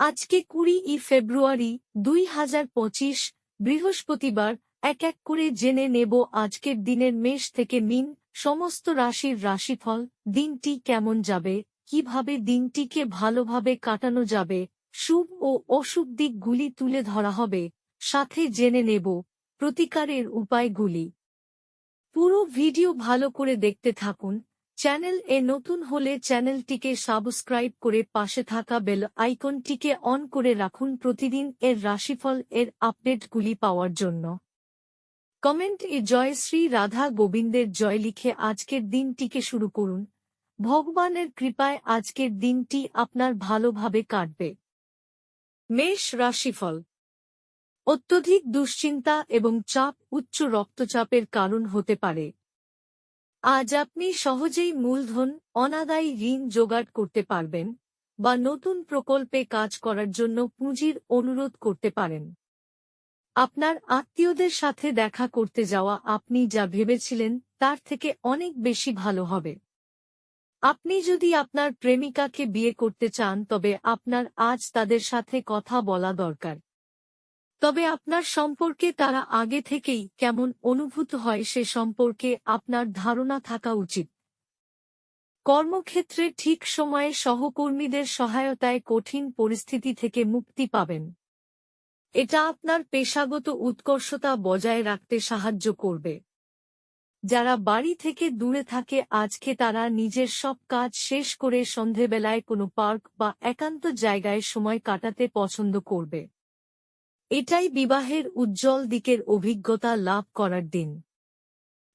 আজকে 20 ফেব্রুয়ারি 2025 বৃহস্পতিবার। এক এক করে জেনে নেব আজকের দিনের মেষ থেকে মীন সমস্ত রাশির রাশিফল। দিনটি কেমন যাবে, কিভাবে দিনটিকে ভালোভাবে কাটানো যাবে, শুভ ও অশুভ দিকগুলি তুলে ধরা হবে, সাথে জেনে নেব প্রতিকারের উপায়গুলি। পুরো ভিডিও ভালো করে দেখতে থাকুন। চ্যানেল এ নতুন হলে চ্যানেলটিকে সাবস্ক্রাইব করে পাশে থাকা বেল আইকনটিকে অন করে রাখুন প্রতিদিন এর রাশিফল এর আপডেটগুলি পাওয়ার জন্য। কমেন্ট এ জয় শ্রী রাধা গোবিন্দের জয় লিখে আজকের দিনটিকে শুরু করুন। ভগবানের কৃপায় আজকের দিনটি আপনার ভালোভাবে কাটবে। মেষ রাশিফল। অত্যধিক দুশ্চিন্তা এবং চাপ উচ্চ রক্তচাপের কারণ হতে পারে। আজ আপনি সহজেই মূলধন, অনাদায়ী ঋণ জোগাড় করতে পারবেন বা নতুন প্রকল্পে কাজ করার জন্য পুঁজির অনুরোধ করতে পারেন। আপনার আত্মীয়দের সাথে দেখা করতে যাওয়া আপনি যা ভেবেছিলেন তার থেকে অনেক বেশি ভালো হবে। আপনি যদি আপনার প্রেমিকাকে বিয়ে করতে চান তবে আপনার আজ তাদের সাথে কথা বলা দরকার। তবে আপনার সম্পর্কে তারা আগে থেকেই কেমন অনুভূত হয় সে সম্পর্কে আপনার ধারণা থাকা উচিত। কর্মক্ষেত্রে ঠিক সময়ে সহকর্মীদের সহায়তায় কঠিন পরিস্থিতি থেকে মুক্তি পাবেন। এটা আপনার পেশাগত উৎকর্ষতা বজায় রাখতে সাহায্য করবে। যারা বাড়ি থেকে দূরে থাকে আজকে তারা নিজের সব কাজ শেষ করে সন্ধেবেলায় কোনো পার্ক বা একান্ত জায়গায় সময় কাটাতে পছন্দ করবে। এটাই বিবাহের উজ্জ্বল দিকের অভিজ্ঞতা লাভ করার দিন।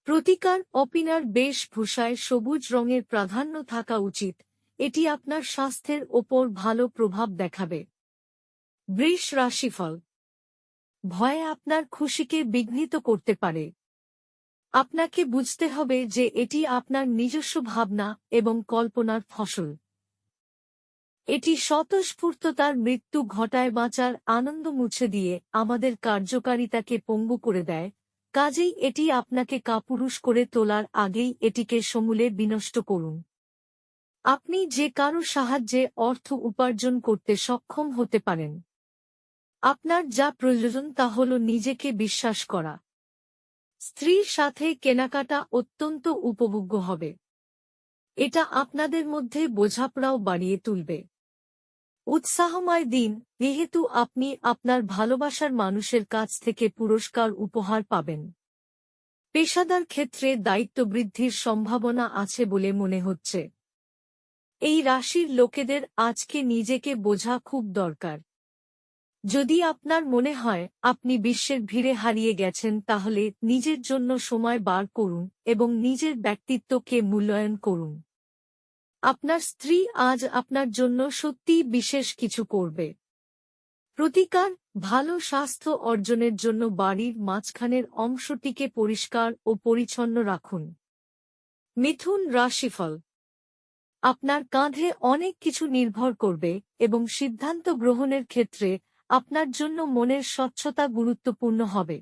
প্রতিকার অপিনার বেশভূষায় সবুজ রঙের প্রাধান্য থাকা উচিত, এটি আপনার স্বাস্থ্যের ওপর ভালো প্রভাব দেখাবে। বৃষ রাশিফল। ভয় আপনার খুশিকে বিঘ্নিত করতে পারে। আপনাকে বুঝতে হবে যে এটি আপনার নিজস্ব ভাবনা এবং কল্পনার ফসল। এটি স্বতঃস্ফূর্ততার মৃত্যু ঘটায়, বাঁচার আনন্দ মুছে দিয়ে আমাদের কার্যকারিতাকে পঙ্গু করে দেয়। কাজেই এটি আপনাকে কাপুরুষ করে তোলার আগেই এটিকে সমূলে বিনষ্ট করুন। আপনি যে কারো সাহায্যে অর্থ উপার্জন করতে সক্ষম হতে পারেন। আপনার যা প্রয়োজন তা হল নিজেকে বিশ্বাস করা। স্ত্রীর সাথে কেনাকাটা অত্যন্ত উপভোগ্য হবে। এটা আপনাদের মধ্যে বোঝাপড়াও বাড়িয়ে তুলবে। উৎসাহময় দিন, যেহেতু আপনি আপনার ভালোবাসার মানুষের কাছ থেকে পুরস্কার উপহার পাবেন। পেশাদার ক্ষেত্রে দায়িত্ব বৃদ্ধির সম্ভাবনা আছে বলে মনে হচ্ছে। এই রাশির লোকেদের আজকে নিজেকে বোঝা খুব দরকার। যদি আপনার মনে হয় আপনি বিশ্বের ভিড়ে হারিয়ে গেছেন তাহলে নিজের জন্য সময় বার করুন এবং নিজের ব্যক্তিত্বকে মূল্যায়ন করুন। আপনার স্ত্রী আজ আপনার জন্য সত্যিই বিশেষ কিছু করবে। প্রতিকার ভালো স্বাস্থ্য অর্জনের জন্য বাড়ির মাঝখানের অংশটিকে পরিষ্কার ও পরিচ্ছন্ন রাখুন। মিথুন রাশিফল। আপনার কাঁধে অনেক কিছু নির্ভর করবে এবং সিদ্ধান্ত গ্রহণের ক্ষেত্রে আপনার জন্য মনের স্বচ্ছতা গুরুত্বপূর্ণ হবে।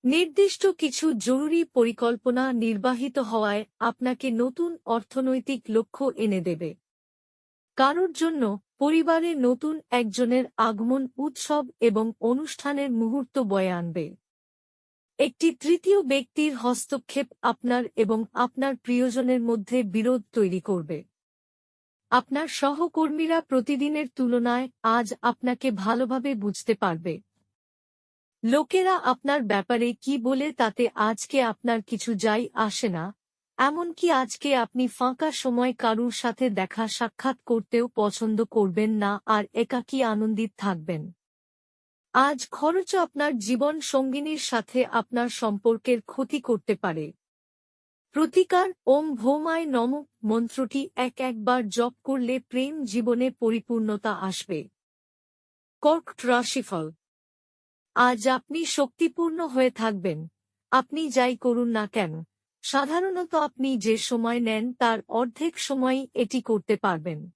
নির্দিষ্ট কিছু জরুরি পরিকল্পনা নির্বাহিত হওয়ায় আপনাকে নতুন অর্থনৈতিক লক্ষ্য এনে দেবে। কারোর জন্য পরিবারে নতুন একজনের আগমন উৎসব এবং অনুষ্ঠানের মুহূর্ত বয়ে আনবে। একটি তৃতীয় ব্যক্তির হস্তক্ষেপ আপনার এবং আপনার প্রিয়জনের মধ্যে বিরোধ তৈরি করবে। আপনার সহকর্মীরা প্রতিদিনের তুলনায় আজ আপনাকে ভালোভাবে বুঝতে পারবে। লোকেরা আপনার ব্যাপারে কি বলে তাতে আজকে আপনার কিছু যায় আসে না। এমনকি আজকে আপনি ফাঁকা সময় কারুর সাথে দেখা সাক্ষাৎ করতেও পছন্দ করবেন না আর একাকী আনন্দিত থাকবেন। আজ খরচ আপনার জীবন সঙ্গিনীর সাথে আপনার সম্পর্কের ক্ষতি করতে পারে। প্রতিকার ওম ভৌমায় নমঃ মন্ত্রটি একবার জপ করলে প্রেম জীবনে পরিপূর্ণতা আসবে। কর্কট রাশিফল। আজ আপনি শক্তিপূর্ণ হয়ে থাকবেন। আপনি যাই করুন না কেন, সাধারণত আপনি যে সময় নেন তার অর্ধেক সময়ই এটি করতে পারবেন।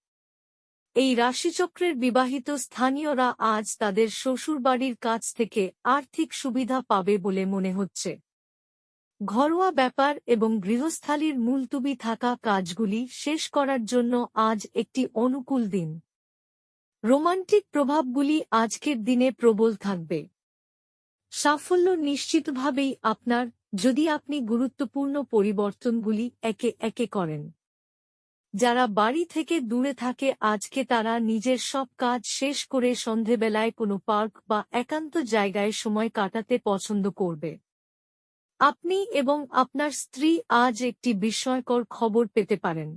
এই রাশিচক্রের বিবাহিত স্থানীয়রা আজ তাদের শ্বশুরবাড়ির কাছ থেকে আর্থিক সুবিধা পাবে বলে মনে হচ্ছে। ঘরোয়া ব্যাপার এবং গৃহস্থালির মুলতুবি থাকা কাজগুলি শেষ করার জন্য আজ একটি অনুকূল দিন। রোমান্টিক প্রভাবগুলি আজকের দিনে প্রবল থাকবে। সাফল্য নিশ্চিতভাবেই আপনার, যদি আপনি গুরুত্বপূর্ণ পরিবর্তনগুলি একে একে করেন। যারা বাড়ি থেকে দূরে থাকে আজকে তারা নিজের সব কাজ শেষ করে সন্ধেবেলায় কোনো পার্ক বা একান্ত জায়গায় সময় কাটাতে পছন্দ করবে। আপনি এবং আপনার স্ত্রী আজ একটি বিস্ময়কর খবর পেতে পারেন।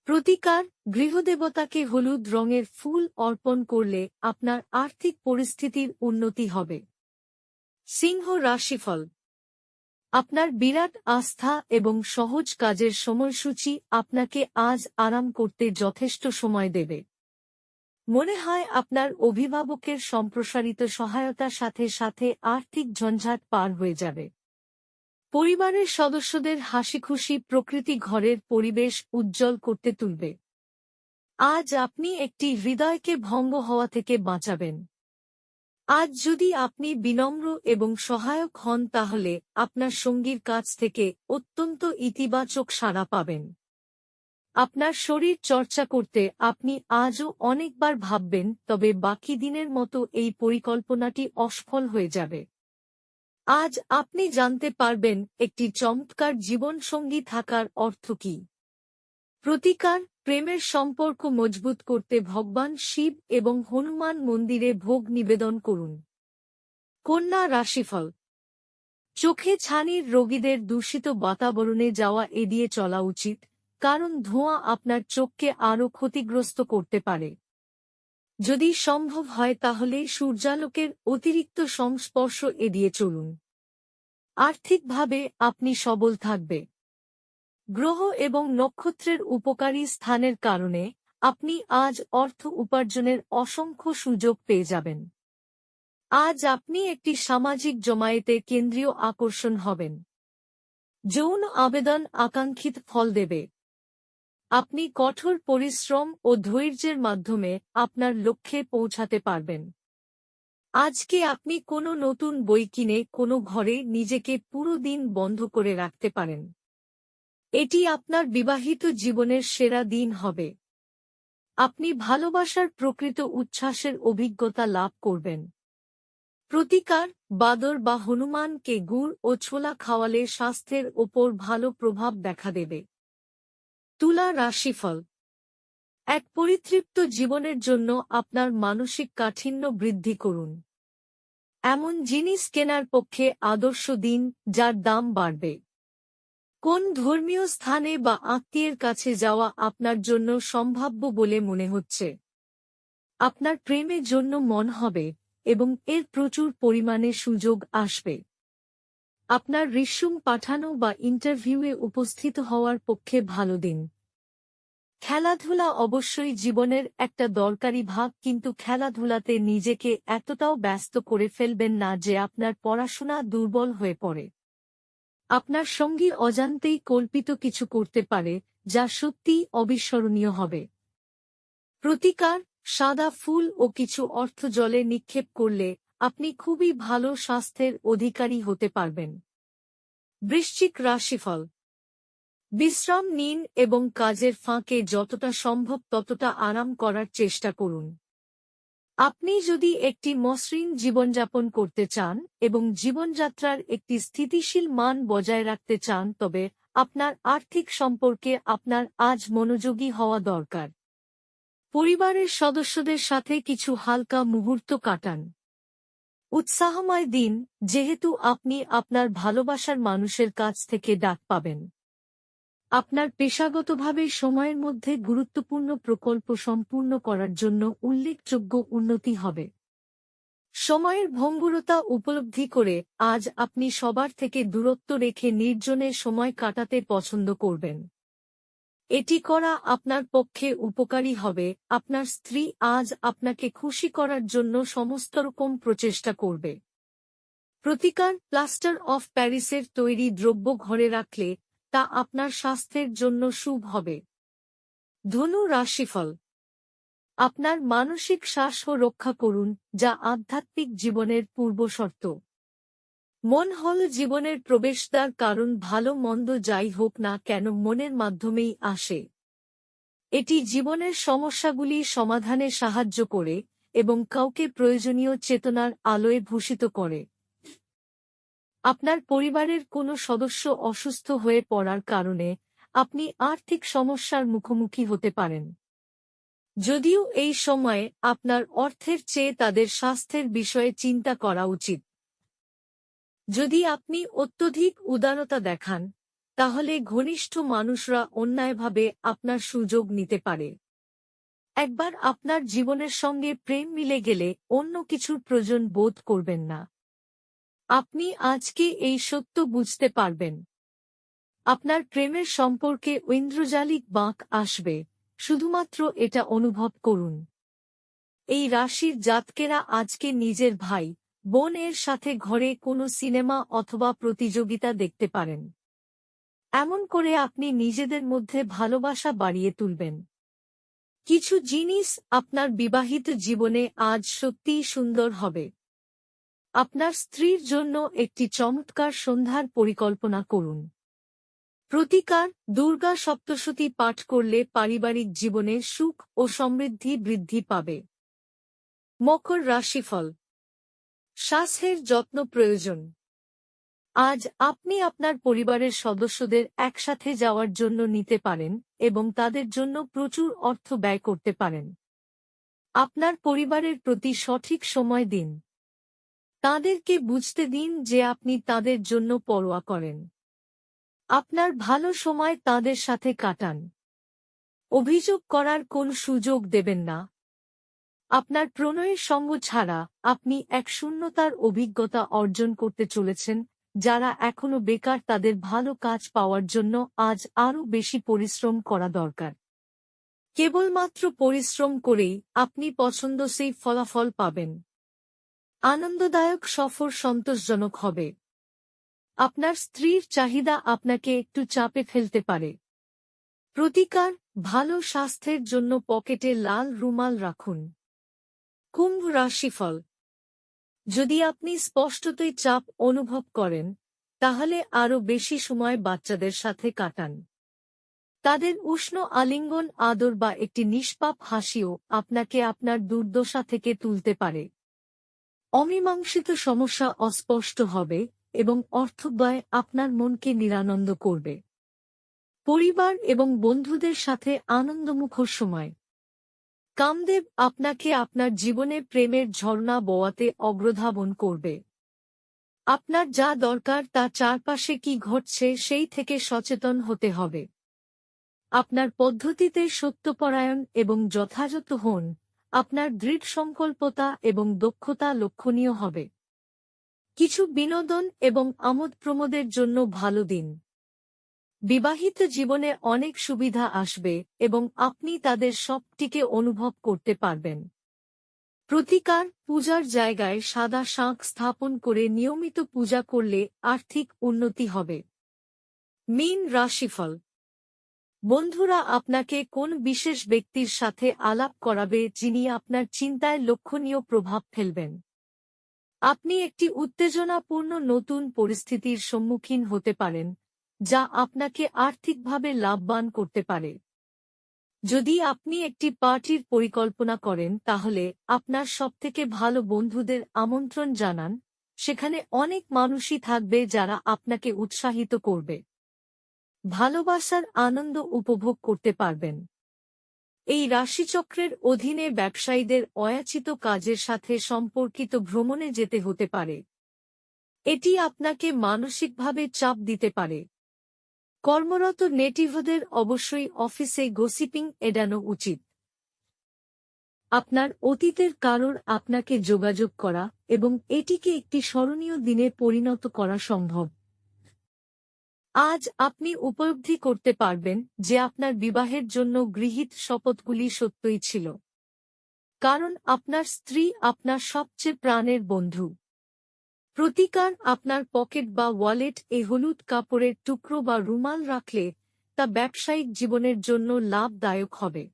প্রতিকার: গৃহদেবতাকে হলুদ রঙের ফুল অর্পণ করলে আপনার আর্থিক পরিস্থিতির উন্নতি হবে। সিংহ রাশিফল: আপনার বিরাট আস্থা এবং সহজ কাজের সময়সূচি আপনাকে আজ আরাম করতে যথেষ্ট সময় দেবে। মনে হয় আপনার অভিভাবকের সম্প্রসারিত সহায়তার সাথে সাথে আর্থিক ঝঞ্ঝাট পার হয়ে যাবে। পরিবারের সদস্যদের হাসিখুশি প্রকৃতি ঘরের পরিবেশ উজ্জ্বল করতে তুলবে। আজ আপনি একটি হৃদয়কে ভঙ্গ হওয়া থেকে বাঁচাবেন। আজ যদি আপনি বিনম্র এবং সহায়ক হন তাহলে আপনার সঙ্গীর কাছ থেকে অত্যন্ত ইতিবাচক সাড়া পাবেন। আপনার শরীর চর্চা করতে আপনি আজও অনেকবার ভাববেন, তবে বাকি দিনের মতো এই পরিকল্পনাটি অসফল হয়ে যাবে। আজ আপনি জানতে পারবেন একটি চমৎকার জীবনসঙ্গী থাকার অর্থ কী। প্রতিকার: প্রেমের সম্পর্ক মজবুত করতে ভগবান শিব এবং হনুমান মন্দিরে ভোগ নিবেদন করুন। কন্যা রাশিফল: চোখে ছানির রোগীদের দূষিত বাতাবরণে যাওয়া এড়িয়ে চলা উচিত, কারণ ধোঁয়া আপনার চোখকে আরও ক্ষতিগ্রস্ত করতে পারে। যদি সম্ভব হয় তাহলে সূর্যালোকের অতিরিক্ত সংস্পর্শ এড়িয়ে চলুন। আর্থিকভাবে আপনি সবল থাকবে। গ্রহ এবং নক্ষত্রের উপকারী স্থানের কারণে আপনি আজ অর্থ উপার্জনের অসংখ্য সুযোগ পেয়ে যাবেন। আজ আপনি একটি সামাজিক জমায়েতে কেন্দ্রীয় আকর্ষণ হবেন। যৌন আবেদন আকাঙ্ক্ষিত ফল দেবে। আপনি কঠোর পরিশ্রম ও ধৈর্যের মাধ্যমে আপনার লক্ষ্যে পৌঁছাতে পারবেন। আজকে আপনি কোনো নতুন বই কিনে কোনো ঘরে নিজেকে পুরো দিন বন্ধ করে রাখতে পারেন। এটি আপনার বিবাহিত জীবনের সেরা দিন হবে। আপনি ভালোবাসার প্রকৃত উচ্ছ্বাসের অভিজ্ঞতা লাভ করবেন। প্রতিকার: বাদর বা হনুমানকে গুড় ও ছোলা খাওয়ালে স্বাস্থ্যের ওপর ভালো প্রভাব দেখা দেবে। তুলা রাশিফল: এক পরিতৃপ্ত জীবনের জন্য আপনার মানসিক কাঠিন্য বৃদ্ধি করুন। এমন জিনিস কেনার পক্ষে আদর্শ দিন যার দাম বাড়বে। কোন ধর্মীয় স্থানে বা আত্মীয়ের কাছে যাওয়া আপনার জন্য সম্ভাব্য বলে মনে হচ্ছে। আপনার প্রেমের জন্য মন হবে এবং এর প্রচুর পরিমাণে সুযোগ আসবে। আপনার রিস্যুম পাঠানো বা ইন্টারভিউয়ে উপস্থিত হওয়ার পক্ষে ভালো দিন। খেলাধুলা অবশ্যই জীবনের একটা দরকারি ভাগ, কিন্তু খেলাধুলাতে নিজেকে এতটাও ব্যস্ত করে ফেলবেন না যে আপনার পড়াশোনা দুর্বল হয়ে পড়ে। আপনার সঙ্গী অজান্তেই কল্পিত কিছু করতে পারে যা সত্যিই অবিস্মরণীয় হবে। প্রতিকার: সাদা ফুল ও কিছু অর্থ জলে নিক্ষেপ করলে আপনি খুবই ভালো স্বাস্থ্যের অধিকারী হতে পারবেন। বৃশ্চিক রাশিফল: বিশ্রাম নিন এবং কাজের ফাঁকে যতটা সম্ভব ততটা আরাম করার চেষ্টা করুন। আপনি যদি একটি মসৃণ জীবনযাপন করতে চান এবং জীবনযাত্রার একটি স্থিতিশীল মান বজায় রাখতে চান তবে আপনার আর্থিক সম্পর্কে আপনার আজ মনোযোগী হওয়া দরকার। পরিবারের সদস্যদের সাথে কিছু হালকা মুহূর্ত কাটান। উৎসাহময় দিন, যেহেতু আপনি আপনার ভালোবাসার মানুষের কাছ থেকে ডাক পাবেন। আপনার পেশাগতভাবে সময়ের মধ্যে গুরুত্বপূর্ণ প্রকল্প সম্পূর্ণ করার জন্য উল্লেখযোগ্য উন্নতি হবে। সময়ের ভঙ্গুরতা উপলব্ধি করে আজ আপনি সবার থেকে দূরত্ব রেখে নির্জনে সময় কাটাতে পছন্দ করবেন। এটি করা আপনার পক্ষে উপকারী হবে। আপনার স্ত্রী আজ আপনাকে খুশি করার জন্য সমস্ত রকম প্রচেষ্টা করবে। প্রতিকার: প্লাস্টার অফ প্যারিসের তৈরি দ্রব্য ঘরে রাখলে তা আপনার স্বাস্থ্যের জন্য শুভ হবে। ধনু রাশিফল: আপনার মানসিক স্বাস্থ্য রক্ষা করুন, যা আধ্যাত্মিক জীবনের পূর্বশর্ত। মন হল জীবনের প্রবেশদ্বার, কারণ ভালো মন্দ যাই হোক না কেন মনের মাধ্যমেই আসে। এটি জীবনের সমস্যাগুলি সমাধানে সাহায্য করে এবং কাউকে প্রয়োজনীয় চেতনার আলোয় ভূষিত করে। আপনার পরিবারের কোনো সদস্য অসুস্থ হয়ে পড়ার কারণে আপনি আর্থিক সমস্যার মুখোমুখি হতে পারেন। যদিও এই সময়ে আপনার অর্থের চেয়ে তাদের স্বাস্থ্যের বিষয়ে চিন্তা করা উচিত। যদি আপনি অত্যধিক উদারতা দেখান, তাহলে ঘনিষ্ঠ মানুষরা অন্যায়ভাবে আপনার সুযোগ নিতে পারে। একবার আপনার জীবনের সঙ্গে প্রেম মিলে গেলে অন্য কিছুর প্রয়োজন বোধ করবেন না। আপনি আজকে এই সত্য বুঝতে পারবেন। আপনার প্রেমের সম্পর্কে ঐন্দ্রজালিক বাঁক আসবে, শুধুমাত্র এটা অনুভব করুন। এই রাশির জাতকেরা আজকে নিজের ভাই, বোন এর সাথে ঘরে কোনো সিনেমা অথবা প্রতিযোগিতা দেখতে পারেন। এমন করে আপনি নিজেদের মধ্যে ভালোবাসা বাড়িয়ে তুলবেন। কিছু জিনিস আপনার বিবাহিত জীবনে আজ সত্যিই সুন্দর হবে। আপনার স্ত্রীর জন্য একটি চমৎকার সন্ধ্যার পরিকল্পনা করুন। প্রতিকার: দুর্গা সপ্তশতী পাঠ করলে পারিবারিক জীবনে সুখ ও সমৃদ্ধি বৃদ্ধি পাবে। মকর রাশিফল: স্বাস্থ্যের যত্ন প্রয়োজন। আজ আপনি আপনার পরিবারের সদস্যদের একসাথে যাওয়ার জন্য নিতে পারেন এবং তাদের জন্য প্রচুর অর্থ ব্যয় করতে পারেন। আপনার পরিবারের প্রতি সঠিক সময় দিন। তাদেরকে বুঝতে দিন যে আপনি তাদের জন্য পরোয়া করেন। আপনার ভালো সময় তাদের সাথে কাটান। অভিযোগ করার কোন সুযোগ দেবেন না। আপনার প্রণয়ের সঙ্গ ছাড়া আপনি এক শূন্যতার অভিজ্ঞতা অর্জন করতে চলেছেন। যারা এখনো বেকার তাদের ভালো কাজ পাওয়ার জন্য আজ আরও বেশি পরিশ্রম করা দরকার। কেবলমাত্র পরিশ্রম করেই আপনি পছন্দসই ফলাফল পাবেন। আনন্দদায়ক সফর সন্তোষজনক হবে। আপনার স্ত্রীর চাহিদা আপনাকে একটু চাপে ফেলতে পারে। প্রতিকার: ভালো স্বাস্থ্যের জন্য পকেটে লাল রুমাল রাখুন। কুম্ভ রাশিফল: যদি আপনি স্পষ্টতই চাপ অনুভব করেন, তাহলে আরও বেশি সময় বাচ্চাদের সাথে কাটান। তাদের উষ্ণ আলিঙ্গন, আদর বা একটি নিষ্পাপ হাসিও আপনাকে আপনার দুর্দশা থেকে তুলতে পারে। অমীমাংসিত সমস্যা অস্পষ্ট হবে এবং অর্থব্যয় আপনার মনকে নিরানন্দ করবে। পরিবার এবং বন্ধুদের সাথে আনন্দমুখর সময়। কামদেব আপনাকে আপনার জীবনে প্রেমের ঝর্ণা বোয়াতে অগ্রধাবন করবে। আপনার যা দরকার তা চারপাশে কি ঘটছে সেই থেকে সচেতন হতে হবে। আপনার পদ্ধতিতে সত্যপরায়ণ এবং যথাযথ হন। আপনার দৃঢ় সংকল্পতা এবং দক্ষতা লক্ষণীয় হবে। কিছু বিনোদন এবং আমোদ প্রমোদের জন্য ভালো দিন। বিবাহিত জীবনে অনেক সুবিধা আসবে এবং আপনি তাদের সবটিকে অনুভব করতে পারবেন। প্রতিকার: পূজার জায়গায় সাদা শাঁখ স্থাপন করে নিয়মিত পূজা করলে আর্থিক উন্নতি হবে। মীন রাশিফল: বন্ধুরা আপনাকে কোন বিশেষ ব্যক্তির সাথে আলাপ করাবে যিনি আপনার চিন্তায় লক্ষণীয় প্রভাব ফেলবেন। আপনি একটি উত্তেজনাপূর্ণ নতুন পরিস্থিতির সম্মুখীন হতে পারেন, যা আপনাকে আর্থিকভাবে লাভবান করতে পারে। যদি আপনি একটি পার্টির পরিকল্পনা করেন তাহলে আপনার সবথেকে ভালো বন্ধুদের আমন্ত্রণ জানান। সেখানে অনেক মানুষই থাকবে যারা আপনাকে উৎসাহিত করবে। ভালোবাসার আনন্দ উপভোগ করতে পারবেন। এই রাশিচক্রের অধীনে ব্যবসায়ীদের অযাচিত কাজের সাথে সম্পর্কিত ভ্রমণে যেতে হতে পারে। এটি আপনাকে মানসিকভাবে চাপ দিতে পারে। কর্মরত নেটিভদের অবশ্যই অফিসে গসিপিং এড়ানো উচিত। আপনার অতীতের কারোর আপনাকে যোগাযোগ করা এবং এটিকে একটি স্মরণীয় দিনে পরিণত করা সম্ভব। আজ আপনি উপলব্ধি করতে পারবেন যে আপনার বিবাহের জন্য গৃহীত শপথগুলি সত্যই ছিল, কারণ আপনার স্ত্রী আপনার সবচেয়ে প্রাণের বন্ধু। প্রতিকার: আপনার পকেট বা ওয়ালেট হলুদ কাপড়ের টুকরো বা রুমাল রাখলে তা ব্যবসায়িক জীবনের জন্য লাভদায়ক হবে।